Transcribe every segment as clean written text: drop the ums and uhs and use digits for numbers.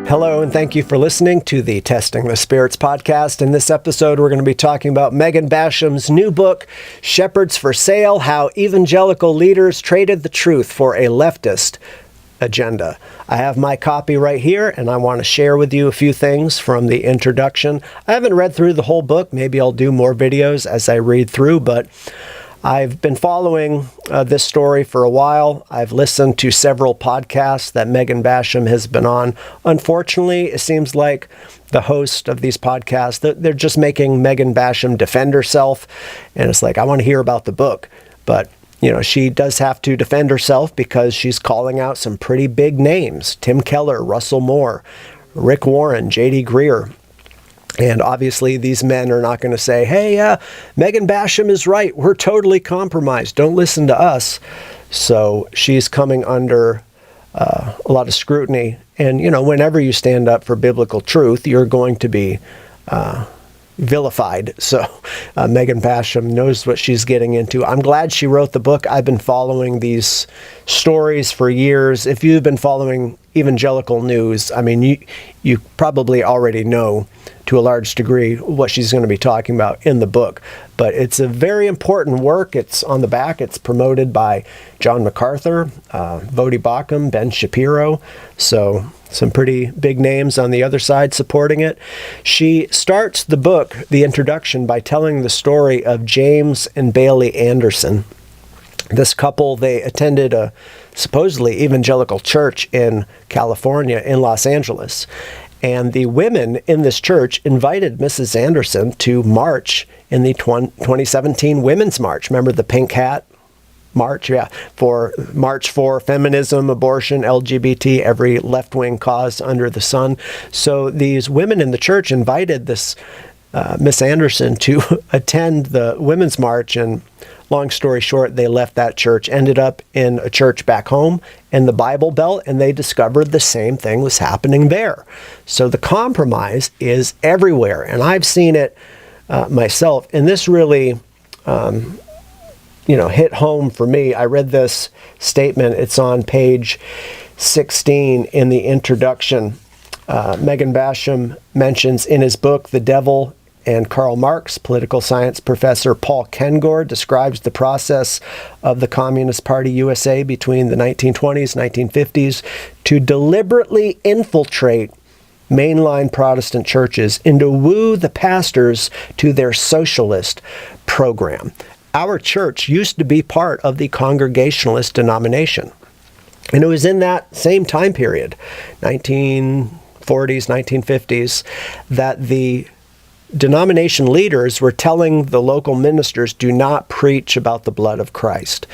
Hello, and thank you for listening to the Testing the Spirits podcast. In this episode, we're going to be talking about Megan Basham's new book, Shepherds for Sale: How Evangelical Leaders Traded the Truth for a Leftist Agenda. I have my copy right here, and I want to share with you a few things from the introduction. I haven't read through the whole book. Maybe I'll do more videos as I read through, but I've been following this story for a while. I've listened to several podcasts that Megan Basham has been on. Unfortunately, it seems like the host of these podcasts, they're just making Megan Basham defend herself. And it's like, I want to hear about the book. But, you know, she does have to defend herself because she's calling out some pretty big names: Tim Keller, Russell Moore, Rick Warren, J.D. Greear. And obviously, these men are not going to say, hey, Megan Basham is right. We're totally compromised. Don't listen to us. So she's coming under a lot of scrutiny. And, you know, whenever you stand up for biblical truth, you're going to be vilified. So Megan Basham knows what she's getting into. I'm glad she wrote the book. I've been following these stories for years. If you've been following evangelical news, I mean, you probably already know to a large degree what she's going to be talking about in the book. But it's a very important work. It's on the back. It's promoted by John MacArthur, Voddie Baucham, Ben Shapiro. So some pretty big names on the other side supporting it. She starts the book, the introduction, by telling the story of James and Bailey Anderson. This couple, they attended a supposedly evangelical church in California, in Los Angeles. And the women in this church invited Mrs. Anderson to march in the 2017 Women's March. Remember the pink hat march? Yeah, for March for feminism, abortion, LGBT, every left-wing cause under the sun. So these women in the church invited this Miss Anderson to attend the Women's March, and long story short, they left that church, ended up in a church back home in the Bible Belt, and they discovered the same thing was happening there. So the compromise is everywhere, and I've seen it myself. And this really, hit home for me. I read this statement. It's on page 16 in the introduction. Megan Basham mentions in his book, The Devil and Karl Marx, political science professor Paul Kengor describes the process of the Communist Party USA between the 1920s, 1950s to deliberately infiltrate mainline Protestant churches and to woo the pastors to their socialist program. Our church used to be part of the Congregationalist denomination. And it was in that same time period, 1940s, 1950s, that the denomination leaders were telling the local ministers, do not preach about the blood of Christ.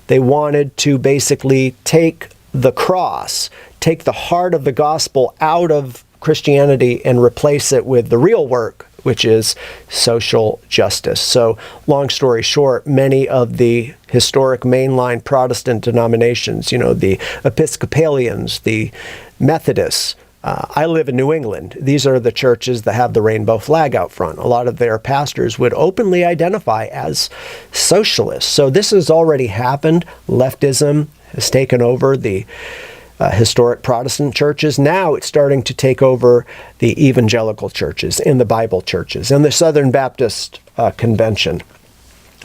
They wanted to basically take the cross, take the heart of the gospel out of Christianity and replace it with the real work, which is social justice. So, long story short, many of the historic mainline Protestant denominations, the Episcopalians, the Methodists, I live in New England. These are the churches that have the rainbow flag out front. A lot of their pastors would openly identify as socialists. So this has already happened. Leftism has taken over the historic Protestant churches. Now it's starting to take over the evangelical churches and the Bible churches and the Southern Baptist Convention,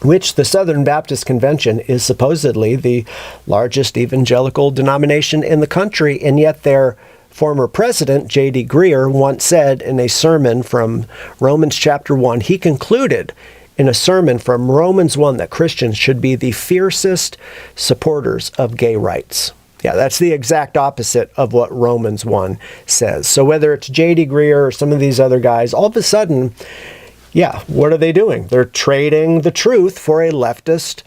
which the Southern Baptist Convention is supposedly the largest evangelical denomination in the country, and yet their former president, J.D. Greear, once said in a sermon from Romans chapter 1, he concluded in a sermon from Romans 1 that Christians should be the fiercest supporters of gay rights. Yeah, that's the exact opposite of what Romans 1 says. So whether it's J.D. Greear or some of these other guys, all of a sudden, yeah, what are they doing? They're trading the truth for a leftist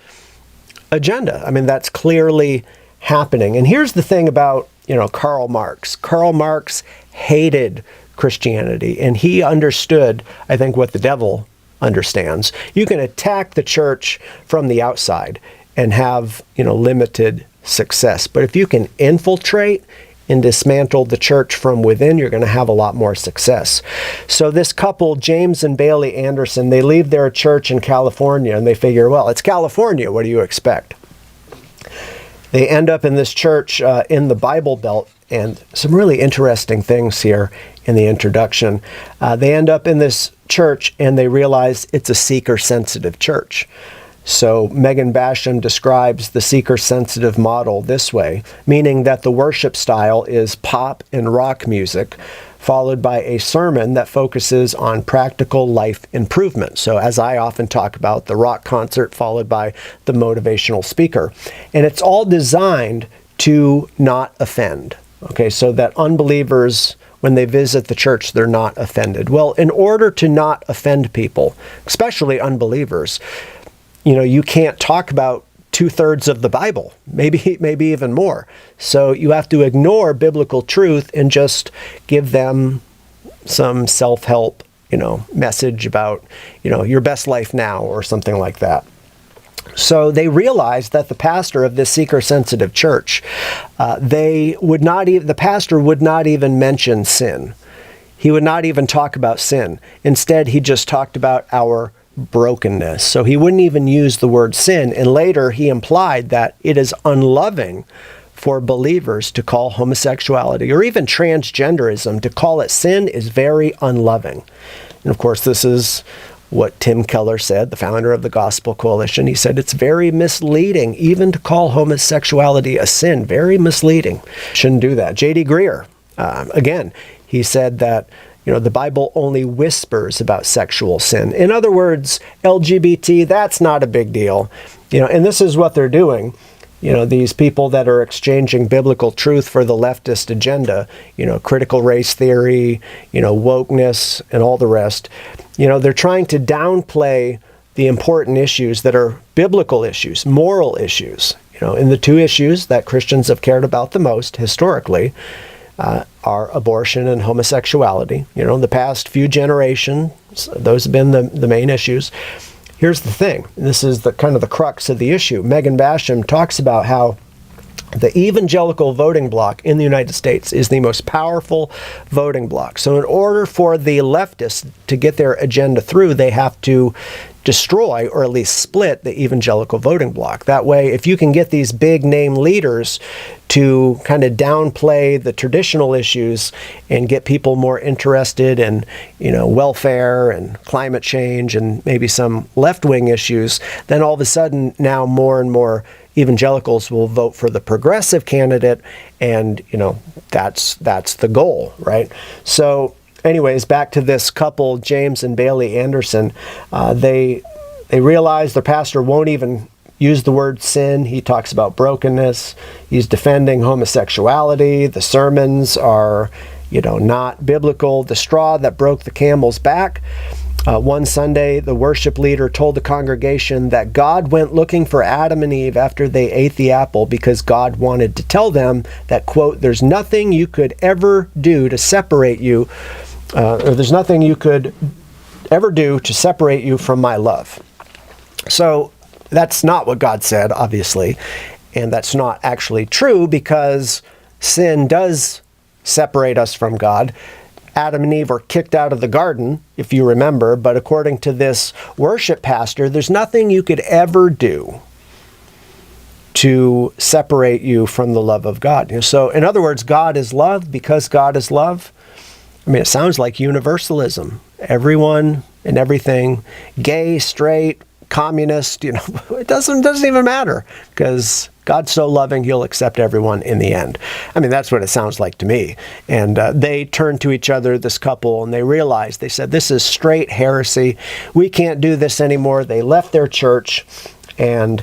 agenda. I mean, that's clearly happening. And here's the thing about Karl Marx. Karl Marx hated Christianity, and he understood, I think, what the devil understands. You can attack the church from the outside and have, limited success. But if you can infiltrate and dismantle the church from within, you're going to have a lot more success. So this couple, James and Bailey Anderson, they leave their church in California, and they figure, well, it's California. What do you expect? They end up in this church in the Bible Belt, and some really interesting things here in the introduction. They end up in this church and they realize it's a seeker-sensitive church. So Megan Basham describes the seeker-sensitive model this way, meaning that the worship style is pop and rock music, followed by a sermon that focuses on practical life improvement. So as I often talk about, the rock concert followed by the motivational speaker. And it's all designed to not offend. Okay, so that unbelievers, when they visit the church, they're not offended. Well, in order to not offend people, especially unbelievers, you can't talk about 2/3 of the Bible, maybe even more. So you have to ignore biblical truth and just give them some self-help, message about, your best life now or something like that. So they realized that the pastor of this seeker-sensitive church, the pastor would not even mention sin. He would not even talk about sin. Instead, he just talked about our brokenness. So he wouldn't even use the word sin. And later he implied that it is unloving for believers to call homosexuality or even transgenderism, to call it sin, is very unloving. And of course, this is what Tim Keller said, the founder of the Gospel Coalition. He said it's very misleading even to call homosexuality a sin. Very misleading. Shouldn't do that. J.D. Greer, again, he said that the Bible only whispers about sexual sin. In other words, LGBT, that's not a big deal. And this is what they're doing. These people that are exchanging biblical truth for the leftist agenda, critical race theory, wokeness, and all the rest. They're trying to downplay the important issues that are biblical issues, moral issues. And the two issues that Christians have cared about the most historically are abortion and homosexuality. In the past few generations, those have been the main issues. Here's the thing. This is the kind of the crux of the issue. Megan Basham talks about how the evangelical voting bloc in the United States is the most powerful voting bloc. So in order for the leftists to get their agenda through, they have to destroy or at least split the evangelical voting bloc. That way, if you can get these big name leaders to kind of downplay the traditional issues and get people more interested in, welfare and climate change and maybe some left-wing issues, then all of a sudden now more and more evangelicals will vote for the progressive candidate, and that's the goal, right? So anyways, back to this couple, James and Bailey Anderson. They realize their pastor won't even use the word sin. He talks about brokenness. He's defending homosexuality. The sermons are, not biblical. The straw that broke the camel's back. One Sunday, the worship leader told the congregation that God went looking for Adam and Eve after they ate the apple because God wanted to tell them that, quote, there's nothing you could ever do to separate you, or there's nothing you could ever do to separate you from my love. So that's not what God said, obviously, and that's not actually true because sin does separate us from God. Adam and Eve were kicked out of the garden, if you remember, but according to this worship pastor, there's nothing you could ever do to separate you from the love of God. So, in other words, God is love. Because God is love, it sounds like universalism. Everyone and everything, gay, straight, communist, it doesn't even matter because God's so loving, he'll accept everyone in the end. That's what it sounds like to me. And they turned to each other, this couple, and they realized, they said, this is straight heresy. We can't do this anymore. They left their church and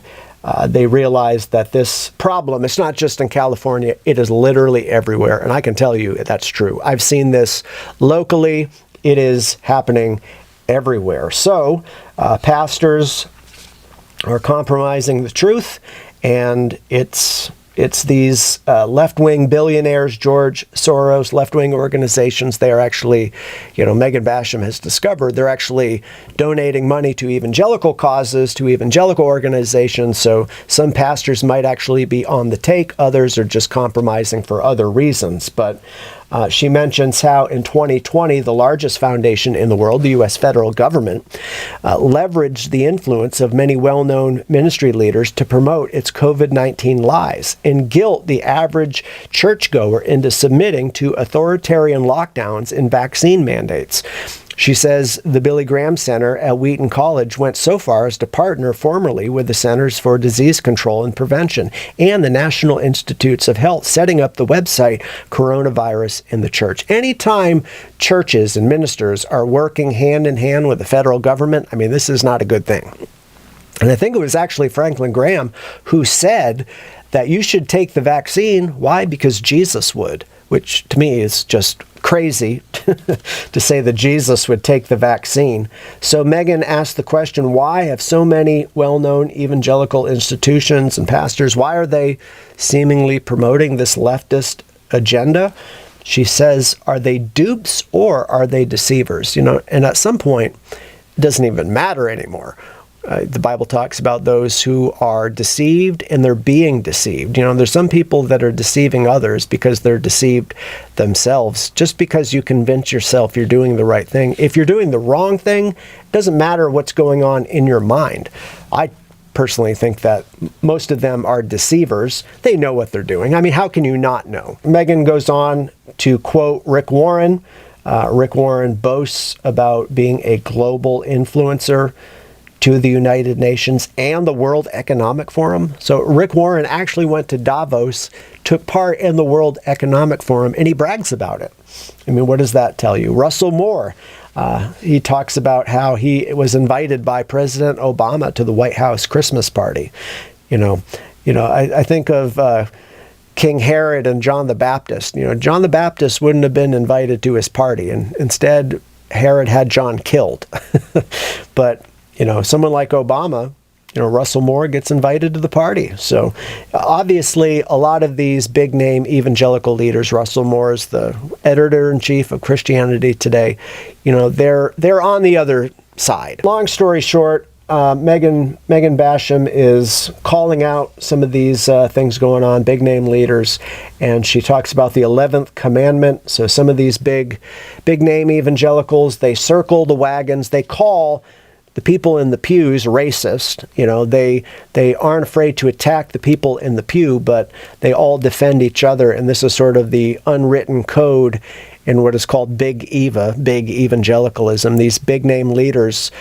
they realized that this problem, it's not just in California, it is literally everywhere. And I can tell you that's true. I've seen this locally. It is happening everywhere. So pastors are compromising the truth, and it's these left-wing billionaires, George Soros, left-wing organizations. They are actually, Megan Basham has discovered, they're actually donating money to evangelical causes, to evangelical organizations. So some pastors might actually be on the take. Others are just compromising for other reasons. But She mentions how in 2020, the largest foundation in the world, the U.S. federal government, leveraged the influence of many well-known ministry leaders to promote its COVID-19 lies and guilt the average churchgoer into submitting to authoritarian lockdowns and vaccine mandates. She says the Billy Graham Center at Wheaton College went so far as to partner formally with the Centers for Disease Control and Prevention and the National Institutes of Health, setting up the website Coronavirus in the Church. Anytime churches and ministers are working hand in hand with the federal government, I mean, this is not a good thing. And I think it was actually Franklin Graham who said that you should take the vaccine. Why? Because Jesus would, which to me is just crazy to say that Jesus would take the vaccine. So Megan asked the question, why have so many well-known evangelical institutions and pastors, why are they seemingly promoting this leftist agenda? She says, are they dupes or are they deceivers? And at some point, it doesn't even matter anymore. The Bible talks about those who are deceived and they're being deceived. There's some people that are deceiving others because they're deceived themselves. Just because you convince yourself you're doing the right thing, if you're doing the wrong thing, it doesn't matter what's going on in your mind. I personally think that most of them are deceivers. They know what they're doing. I mean, how can you not know? Megan goes on to quote Rick Warren. Rick Warren boasts about being a global influencer to the United Nations and the World Economic Forum. So Rick Warren actually went to Davos, took part in the World Economic Forum, and he brags about it. I mean, what does that tell you? Russell Moore, he talks about how he was invited by President Obama to the White House Christmas party. I think of King Herod and John the Baptist. John the Baptist wouldn't have been invited to his party, and instead Herod had John killed. But someone like Obama, Russell Moore gets invited to the party. So obviously a lot of these big name evangelical leaders, Russell Moore is the editor-in-chief of Christianity Today, they're on the other side. Long story short, Megan Basham is calling out some of these things going on, big name leaders, and she talks about the 11th commandment. So some of these big name evangelicals, they circle the wagons, they call the people in the pews racist. They aren't afraid to attack the people in the pew, but they all defend each other. And this is sort of the unwritten code in what is called big evangelicalism. These big name leaders,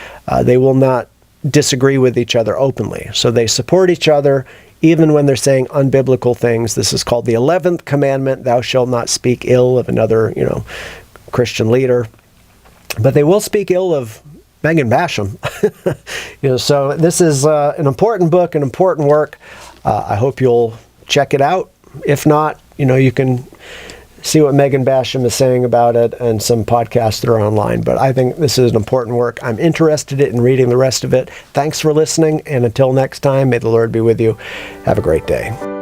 they will not disagree with each other openly. So they support each other even when they're saying unbiblical things. This is called the 11th commandment, thou shalt not speak ill of another, Christian leader. But they will speak ill of Megan Basham. So this is an important book, an important work. I hope you'll check it out. If not, you can see what Megan Basham is saying about it and some podcasts that are online. But I think this is an important work. I'm interested in reading the rest of it. Thanks for listening. And until next time, may the Lord be with you. Have a great day.